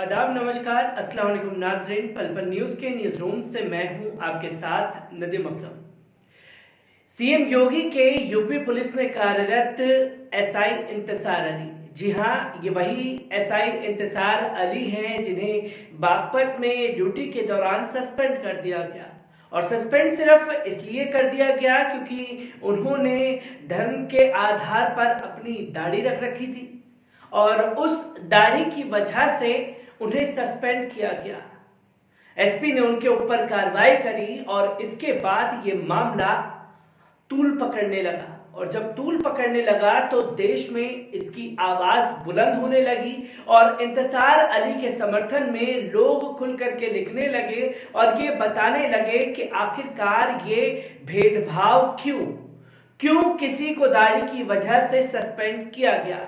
आदाब, नमस्कार, अस्सलाम वालेकुम नाज़रीन। पल पल न्यूज़ के न्यूज़ रूम से मैं हूं आपके साथ नदीम अकरम। सीएम योगी के यूपी पुलिस में कार्यरत एसआई इंतसार अली, जी हां, ये वही एसआई इंतसार अली हैं जिन्हें बागपत में ड्यूटी के दौरान सस्पेंड कर दिया गया। और सस्पेंड सिर्फ इसलिए कर दिया गया क्योंकि उन्होंने धर्म के आधार पर अपनी दाढ़ी रख रखी थी और उस दाढ़ी की वजह से उन्हें सस्पेंड किया गया। एसपी ने उनके ऊपर कार्रवाई करी और इसके बाद ये मामला तूल पकड़ने लगा। और जब तूल पकड़ने लगा तो देश में इसकी आवाज बुलंद होने लगी और इंतसार अली के समर्थन में लोग खुल करके लिखने लगे और ये बताने लगे कि आखिरकार ये भेदभाव क्यों किसी को दाढ़ी की वजह से सस्पेंड किया गया।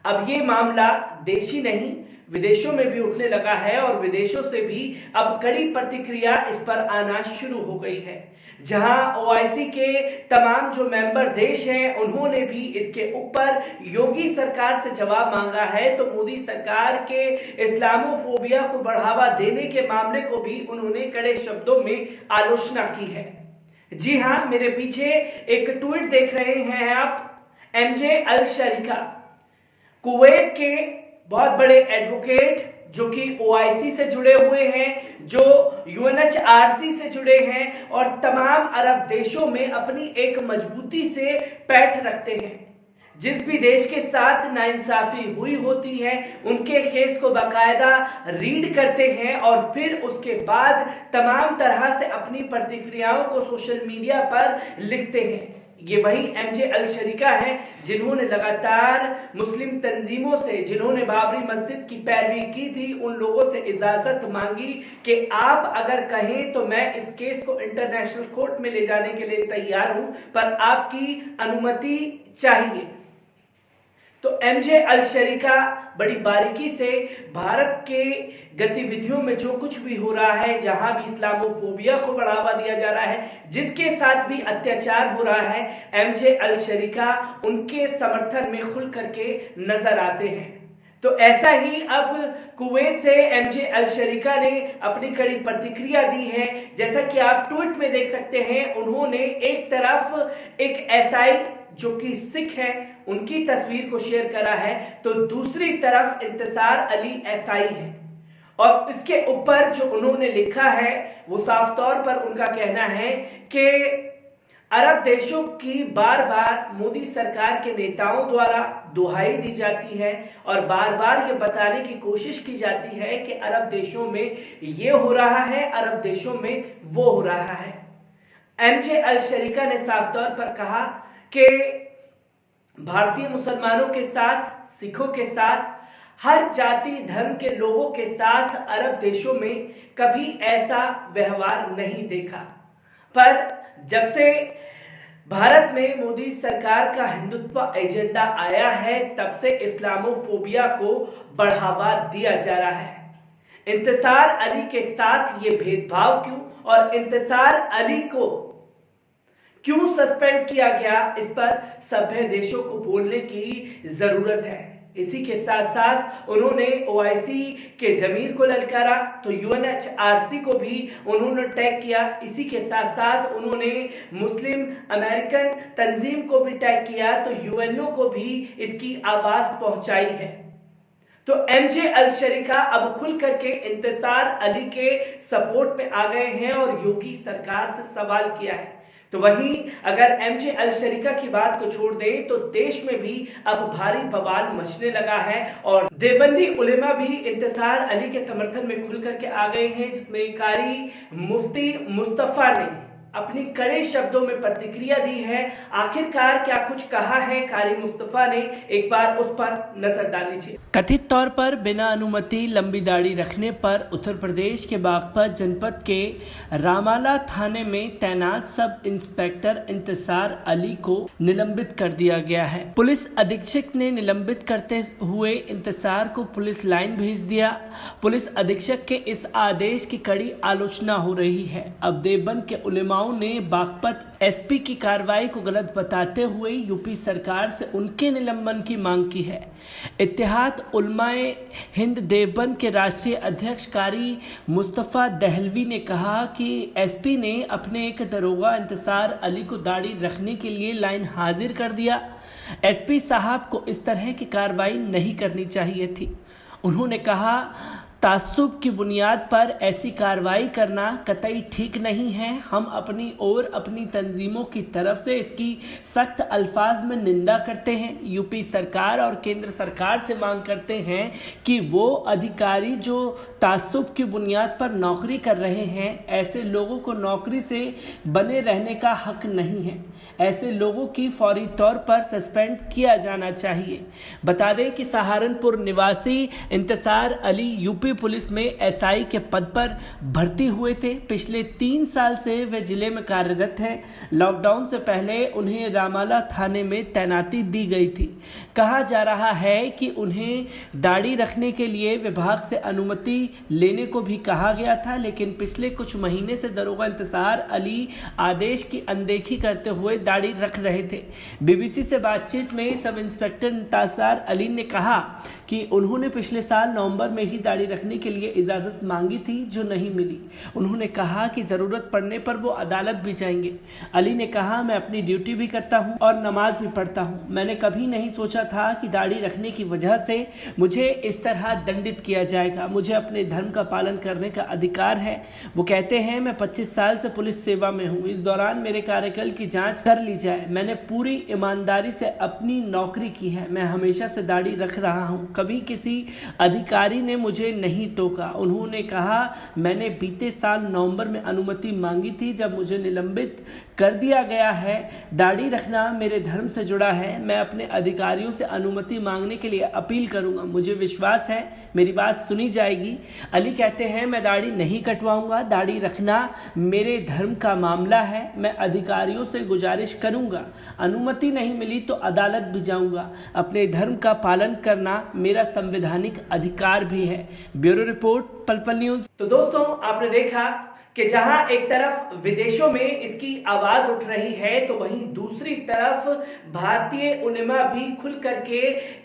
अब ये मामला देश ही नहीं विदेशों में भी उठने लगा है और विदेशों से भी अब कड़ी प्रतिक्रिया इस पर आना शुरू हो गई है। जहां ओआईसी के तमाम जो मेंबर देश हैं उन्होंने भी इसके ऊपर योगी सरकार से जवाब मांगा है, तो मोदी सरकार के इस्लामोफोबिया को बढ़ावा देने के मामले को भी उन्होंने कड़े शब्दों में आलोचना की है। जी हां, मेरे पीछे एक ट्वीट देख रहे हैं आप। एमजे अल शरीका कुवैत के बहुत बड़े एडवोकेट जो कि ओआईसी से जुड़े हुए हैं, जो यूएनएचआरसी से जुड़े हैं और तमाम अरब देशों में अपनी एक मजबूती से पैठ रखते हैं। जिस भी देश के साथ नाइंसाफी हुई होती है उनके केस को बाकायदा रीड करते हैं और फिर उसके बाद तमाम तरह से अपनी प्रतिक्रियाओं को सोशल मीडिया पर लिखते हैं। ये वही एमजे अल शरीका हैं जिन्होंने लगातार मुस्लिम तंजीमों से, जिन्होंने बाबरी मस्जिद की पैरवी की थी, उन लोगों से इजाजत मांगी कि आप अगर कहें तो मैं इस केस को इंटरनेशनल कोर्ट में ले जाने के लिए तैयार हूं, पर आपकी अनुमति चाहिए। तो एमजे अल शरीका बड़ी बारीकी से भारत के गतिविधियों में जो कुछ भी हो रहा है, जहां भी इस्लामोफोबिया को बढ़ावा दिया जा रहा है, जिसके साथ भी अत्याचार हो रहा है, एमजे अल शरीका उनके समर्थन में खुल करके नजर आते हैं। तो ऐसा ही अब कुवैत से एमजे अल शरीका ने अपनी कड़ी प्रतिक्रिया दी है। जैसा कि आप ट्वीट में देख सकते हैं, उन्होंने एक तरफ एक एसआई जो कि सिख है उनकी तस्वीर को शेयर करा है, तो दूसरी तरफ इंतसार अली एसआई है और इसके ऊपर जो उन्होंने लिखा है वो साफ तौर पर उनका कहना है कि अरब देशों की बार बार मोदी सरकार के नेताओं द्वारा दुहाई दी जाती है और बार बार ये बताने की कोशिश की जाती है कि अरब देशों में ये हो रहा है, अरब देशों में वो हो रहा है। एमजे अल शरीका ने साफ तौर पर कहा कि भारतीय मुसलमानों के साथ, सिखों के साथ, हर जाति धर्म के लोगों के साथ अरब देशों में कभी ऐसा व्यवहार नहीं देखा, पर जब से भारत में मोदी सरकार का हिंदुत्व एजेंडा आया है तब से इस्लामोफोबिया को बढ़ावा दिया जा रहा है। इंतसार अली के साथ ये भेदभाव क्यों और इंतसार अली को क्यों सस्पेंड किया गया, इस पर सभ्य देशों को बोलने की जरूरत है। इसी के साथ साथ उन्होंने ओआईसी के जमीर को ललकारा, तो यूएनएचआरसी को भी उन्होंने टैग किया। इसी के साथ साथ उन्होंने मुस्लिम अमेरिकन तंजीम को भी टैग किया, तो यूएनओ को भी इसकी आवाज पहुंचाई है। तो एमजे अल शरीका अब खुल करके इंतसार अली के सपोर्ट में आ गए हैं और योगी सरकार से सवाल किया है। तो वहीं अगर एमजे अल शरीका की बात को छोड़ दें तो देश में भी अब भारी बवाल मचने लगा है और देवबंदी उलेमा भी इंतसार अली के समर्थन में खुल करके आ गए हैं, जिसमें कारी मुफ्ती मुस्तफा ने अपनी कड़े शब्दों में प्रतिक्रिया दी है। आखिरकार क्या कुछ कहा है कारी मुस्तफा ने, एक बार उस पर नजर डाल लीजिए। कथित तौर पर बिना अनुमति लंबी दाढ़ी रखने पर उत्तर प्रदेश के बागपत जनपद के रामाला थाने में तैनात सब इंस्पेक्टर इंतसार अली को निलंबित कर दिया गया है। पुलिस अधीक्षक ने निलंबित करते हुए इंतसार को पुलिस लाइन भेज दिया। पुलिस अधीक्षक के इस आदेश की कड़ी आलोचना हो रही है। अब देवबंद के उलेमा उलेमाओं ने बागपत एसपी की कार्रवाई को गलत बताते हुए यूपी सरकार से उनके निलंबन की मांग की है। इत्तेहाद उलमाए हिंद देवबंद के राष्ट्रीय अध्यक्ष कारी मुस्तफ़ा दहलवी ने कहा कि एसपी ने अपने एक दरोगा इंतसार अली को दाढ़ी रखने के लिए लाइन हाजिर कर दिया। एसपी साहब को इस तरह की कार्रवाई नहीं करनी चाहिए थी। उन्होंने कहा, तासुब की बुनियाद पर ऐसी कार्रवाई करना कतई ठीक नहीं है। हम अपनी और अपनी तंजीमों की तरफ से इसकी सख्त अल्फाज में निंदा करते हैं। यूपी सरकार और केंद्र सरकार से मांग करते हैं कि वो अधिकारी जो तासुब की बुनियाद पर नौकरी कर रहे हैं, ऐसे लोगों को नौकरी से बने रहने का हक नहीं है। ऐसे लोगों की फौरी तौर पर सस्पेंड किया जाना चाहिए। बता दें कि सहारनपुर निवासी इंतसार अली यूपी पुलिस में एसआई के पद पर भर्ती हुए थे। पिछले 3 साल से वे जिले में कार्यरत हैं। लॉकडाउन से पहले उन्हें रामाला थाने में तैनाती दी गई थी। कहा जा रहा है कि उन्हें दाढ़ी रखने के लिए विभाग से अनुमति लेने को भी कहा गया था, लेकिन पिछले कुछ महीने से दरोगा इंतसार अली आदेश की अनदेखी करते हुए दाढ़ी रख रहे थे। बीबीसी से बातचीत में सब इंस्पेक्टर इंतसार अली ने कहा कि उन्होंने पिछले साल नवंबर में ही दाढ़ी रखने के लिए इजाजत मांगी थी, जो नहीं मिली। उन्होंने कहा कि जरूरत पड़ने पर वो अदालत भी जाएंगे। अली ने कहा, मैं अपनी ड्यूटी भी करता हूं और नमाज भी पढ़ता हूं। मैंने कभी नहीं सोचा था कि दाढ़ी रखने की वजह से मुझे इस तरह दंडित किया जाएगा। मुझे अपने धर्म का पालन करने का अधिकार है। वो कहते हैं, मैं 25 साल से पुलिस सेवा में हूँ। इस दौरान मेरे कार्यकाल की जांच कर ली जाए। मैंने पूरी ईमानदारी से अपनी नौकरी की है। मैं हमेशा से दाढ़ी रख रहा हूँ। कभी किसी अधिकारी ने मुझे नहीं टोका। उन्होंने कहा, मैंने बीते साल नवंबर में अनुमति मांगी थी, जब मुझे निलंबित कर दिया गया है। दाढ़ी रखना मेरे धर्म से जुड़ा है। मैं अपने अधिकारियों से अनुमति मांगने के लिए अपील करूंगा। मुझे विश्वास है मेरी बात सुनी जाएगी। अली कहते हैं, मैं दाढ़ी नहीं कटवाऊंगा। दाढ़ी रखना मेरे धर्म का मामला है। मैं अधिकारियों से गुजारिश करूंगा, अनुमति नहीं मिली तो अदालत भी जाऊंगा। अपने धर्म का पालन करना मेरा संवैधानिक अधिकार भी है। ब्यूरो रिपोर्ट, पल पल न्यूज। तो दोस्तों, आपने देखा कि जहां एक तरफ विदेशों में इसकी आवाज उठ रही है, तो वहीं दूसरी तरफ भारतीय उलेमा भी खुल करके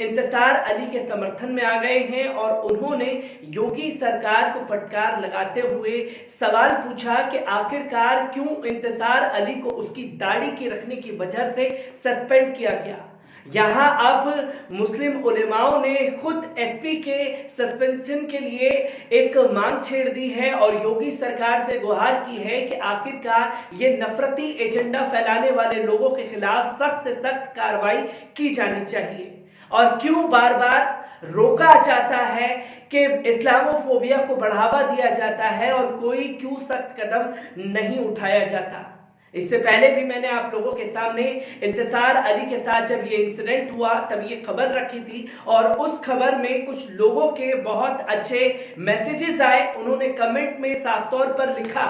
इंतसार अली के समर्थन में आ गए हैं और उन्होंने योगी सरकार को फटकार लगाते हुए सवाल पूछा कि आखिरकार क्यों इंतसार अली को उसकी दाढ़ी के रखने की वजह से सस्पेंड किया गया। यहां अब मुस्लिम उलेमाओं ने खुद एसपी के सस्पेंशन के लिए एक मांग छेड़ दी है और योगी सरकार से गुहार की है कि आखिरकार ये नफरती एजेंडा फैलाने वाले लोगों के खिलाफ सख्त से सख्त कार्रवाई की जानी चाहिए। और क्यों बार बार रोका जाता है कि इस्लामोफोबिया को बढ़ावा दिया जाता है और कोई क्यों सख्त कदम नहीं उठाया जाता। इससे पहले भी मैंने आप लोगों के सामने इंतसार अली के साथ जब ये इंसिडेंट हुआ तब ये खबर रखी थी और उस खबर में कुछ लोगों के बहुत अच्छे मैसेजेस आए। उन्होंने कमेंट में साफ तौर पर लिखा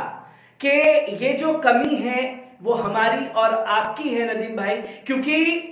कि ये जो कमी है वो हमारी और आपकी है नदीम भाई, क्योंकि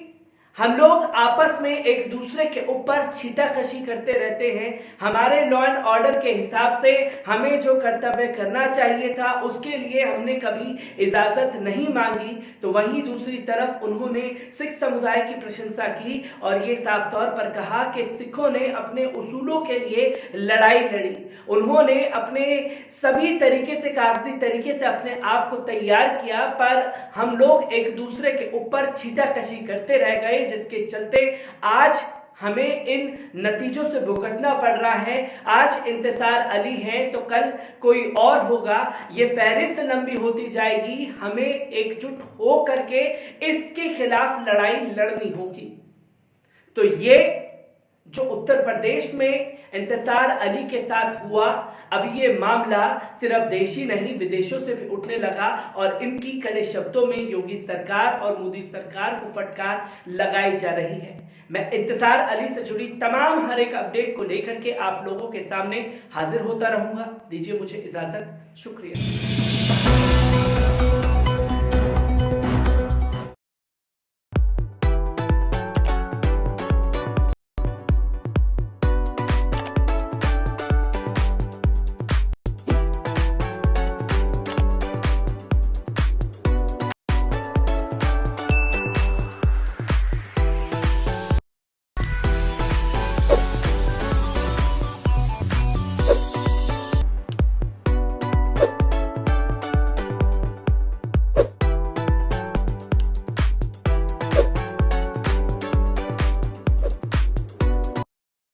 हम लोग आपस में एक दूसरे के ऊपर छीटाकशी करते रहते हैं। हमारे लॉ एंड ऑर्डर के हिसाब से हमें जो कर्तव्य करना चाहिए था उसके लिए हमने कभी इजाजत नहीं मांगी। तो वहीं दूसरी तरफ उन्होंने सिख समुदाय की प्रशंसा की और ये साफ तौर पर कहा कि सिखों ने अपने उसूलों के लिए लड़ाई लड़ी। उन्होंने अपने सभी तरीके से, कागजी तरीके से अपने आप को तैयार किया, पर हम लोग एक दूसरे के ऊपर छीटाकशी करते रह गए, जिसके चलते आज हमें इन नतीजों से भुगतना पड़ रहा है। आज इंतसार अली हैं तो कल कोई और होगा। ये फहरिस्त लंबी होती जाएगी। हमें एकजुट हो करके इसके खिलाफ लड़ाई लड़नी होगी। तो ये जो उत्तर प्रदेश में इंतसार अली के साथ हुआ, अब ये मामला सिर्फ देश ही नहीं विदेशों से भी उठने लगा और इनकी कड़े शब्दों में योगी सरकार और मोदी सरकार को फटकार लगाई जा रही है। मैं इंतसार अली से जुड़ी तमाम हर एक अपडेट को लेकर के आप लोगों के सामने हाजिर होता रहूंगा। दीजिए मुझे इजाजत। शुक्रिया।